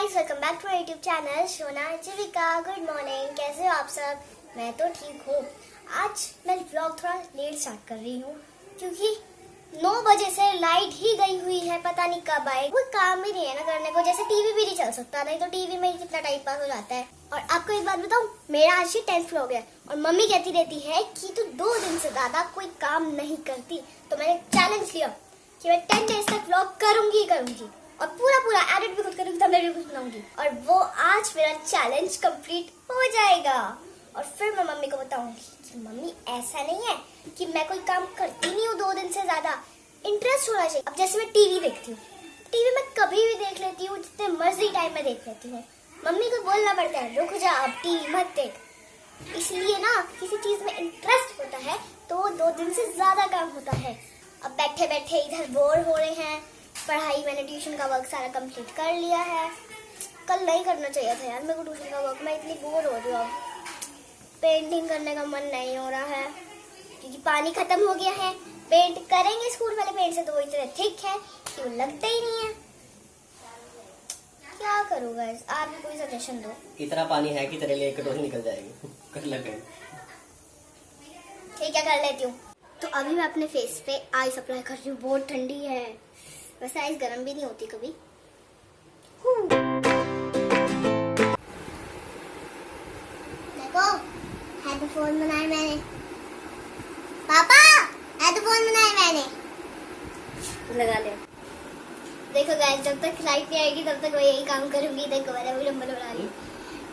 Guys, welcome back to my YouTube channel Shona Jeevika. Good morning, कैसे हो आप सब? मैं तो ठीक हूँ। आज मैं व्लॉग थोड़ा लेट स्टार्ट कर रही हूँ क्योंकि 9 बजे से लाइट ही गई हुई है, पता नहीं कब आए। कोई काम ही नहीं है ना करने को, जैसे टीवी भी नहीं चल सकता, नहीं तो टीवी में ही कितना टाइम पास हो जाता है। और आपको एक बात बताऊँ, मेरा आज ही 10th व्लॉग है और मम्मी कहती रहती है कि तू 2 दिन से ज्यादा कोई काम नहीं करती। तो मैंने चैलेंज लिया कि मैं 10 डेज तक व्लॉग करूंगी और पूरा एडिट भी खुद करूंगी, थंबनेल भी खुद बनाऊंगी और वो आज मेरा चैलेंज कंप्लीट हो जाएगा। और फिर मैं मम्मी को बताऊंगी कि मम्मी ऐसा नहीं है कि मैं कोई काम करती नहीं हूँ 2 दिन से ज्यादा, इंटरेस्ट होना चाहिए। अब जैसे मैं टीवी देखती हूँ, टीवी में कभी भी देख लेती हूँ, जितने मर्जी टाइम में देख लेती हूँ। मम्मी को बोलना पड़ता है रुक जा, अब टीवी मत देख। इसलिए ना किसी चीज में इंटरेस्ट होता है तो 2 दिन से ज्यादा काम होता है। अब बैठे बैठे इधर बोर हो रहे हैं। पढ़ाई मैंने ट्यूशन का वर्क सारा कंप्लीट कर लिया है। कल नहीं करना चाहिए था यार मेरे को ट्यूशन का वर्क, मैं इतनी बोर हो रही हूँ। अब पेंटिंग करने का मन नहीं हो रहा है क्योंकि पानी खत्म हो गया है। पेंट करेंगे स्कूल वाले पेंट से तो वो इतने थिक है कि वो लगता ही नहीं है। क्या करूँ गाइस, आप भी कोई सजेशन दो। इतना पानी है कि तेरे लिए एक कटोरी निकल जाएगी। कर ले पेंट। ठीक है, कर लेती हूँ। तो अभी मैं अपने फेस पे आइस अप्लाई कर रही हूँ, बहुत ठंडी है। वैसे आइस गर्म भी नहीं होती कभी। देखो, हेडफोन बनाए मैंने। पापा, हेडफोन बनाए मैंने। लगा ले। देखो गाइस, जब तक लाइट नहीं आएगी तब तक मैं यही काम करूंगी। देखो मैंने भी डम्बल बना ली,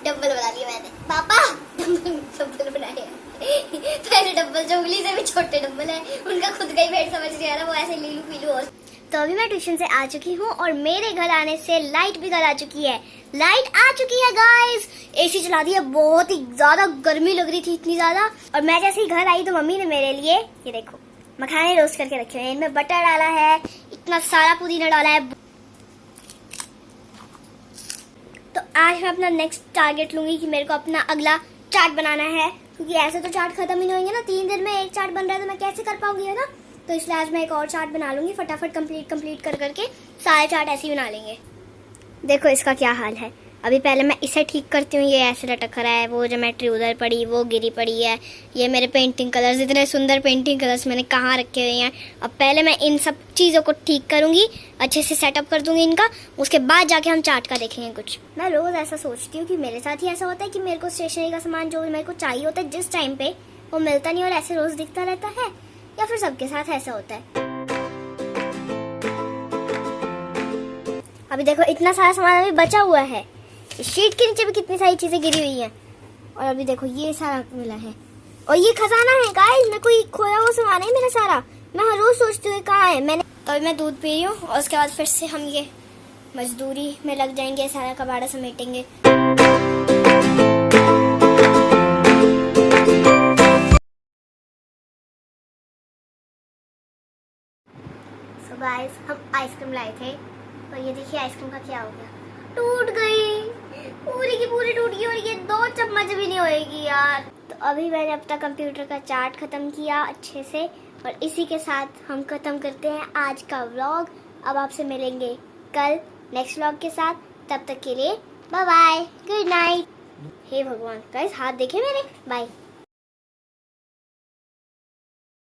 डम्बल बना लिया मैंने। पापा, डम्बल बनाए पहले डम्बल जो उंगली से भी छोटे डम्बल है, उनका खुद का ही वेट समझ नहीं आ रहा, वो ऐसे लीलू पीलू। और तो अभी मैं ट्यूशन से आ चुकी हूँ और मेरे घर आने से लाइट भी घर आ चुकी है। लाइट आ चुकी है गाइस। एसी चला दी है, बहुत ही ज्यादा गर्मी लग रही थी, इतनी ज्यादा। और मैं जैसे ही घर आई तो मम्मी ने मेरे लिए ये देखो मखाने रोस्ट करके रखे हैं। इनमें बटर डाला है, इतना सारा पुदीना डाला है। तो आज मैं अपना नेक्स्ट टारगेट लूंगी कि मेरे को अपना अगला चाट बनाना है, क्योंकि ऐसे तो चाट खत्म ही नहीं होंगे ना। 3 दिन में एक चाट बन रहा है तो मैं कैसे कर पाऊंगी, है ना। तो इसलिए आज मैं एक और चाट बना लूंगी, फटाफट कंप्लीट कर करके सारे चाट ऐसे ही बना लेंगे। देखो इसका क्या हाल है। अभी पहले मैं इसे ठीक करती हूँ, ये ऐसे लटक रहा है। वो ज्योमेट्री उधर पड़ी, वो गिरी पड़ी है। ये मेरे पेंटिंग कलर्स, इतने सुंदर पेंटिंग कलर्स मैंने कहाँ रखे हुए हैं। अब पहले मैं इन सब चीज़ों को ठीक करूँगी, अच्छे से सेटअप कर दूंगी इनका, उसके बाद जाके हम चाट का देखेंगे कुछ। मैं रोज़ ऐसा सोचती हूँ कि मेरे साथ ही ऐसा होता है कि मेरे को स्टेशनरी का सामान जो मेरे को चाहिए होता है जिस टाइम पे, वो मिलता नहीं और ऐसे रोज़ दिखता रहता है, या फिर सबके साथ ऐसा होता है। अभी देखो इतना सारा सामान अभी बचा हुआ है। शीट के नीचे भी कितनी सारी चीजें गिरी हुई हैं। और अभी देखो ये सारा मिला है और ये खजाना है गाइस, मैं कोई खोया हुआ सामान है मेरा सारा। मैं हर रोज सोचती हूँ कहाँ है। मैंने तो अभी मैं दूध पी रही हूँ और उसके बाद फिर से हम ये मजदूरी में लग जाएंगे, सारा कबाड़ा समेटेंगे। सो गाइस, हम आइसक्रीम लाए थे और ये देखिए आइसक्रीम का क्या हो गया, टूट गई, पूरी की पूरी टूट गई और ये 2 चम्मच भी नहीं होएगी यार। तो अभी मैंने अपना कंप्यूटर का चार्ट खत्म किया अच्छे से और इसी के साथ हम खत्म करते हैं आज का व्लॉग। अब आपसे मिलेंगे कल नेक्स्ट व्लॉग के साथ, तब तक के लिए बाय बाय, गुड नाइट। हे भगवान गाइस, हाथ देखे मेरे, बाय।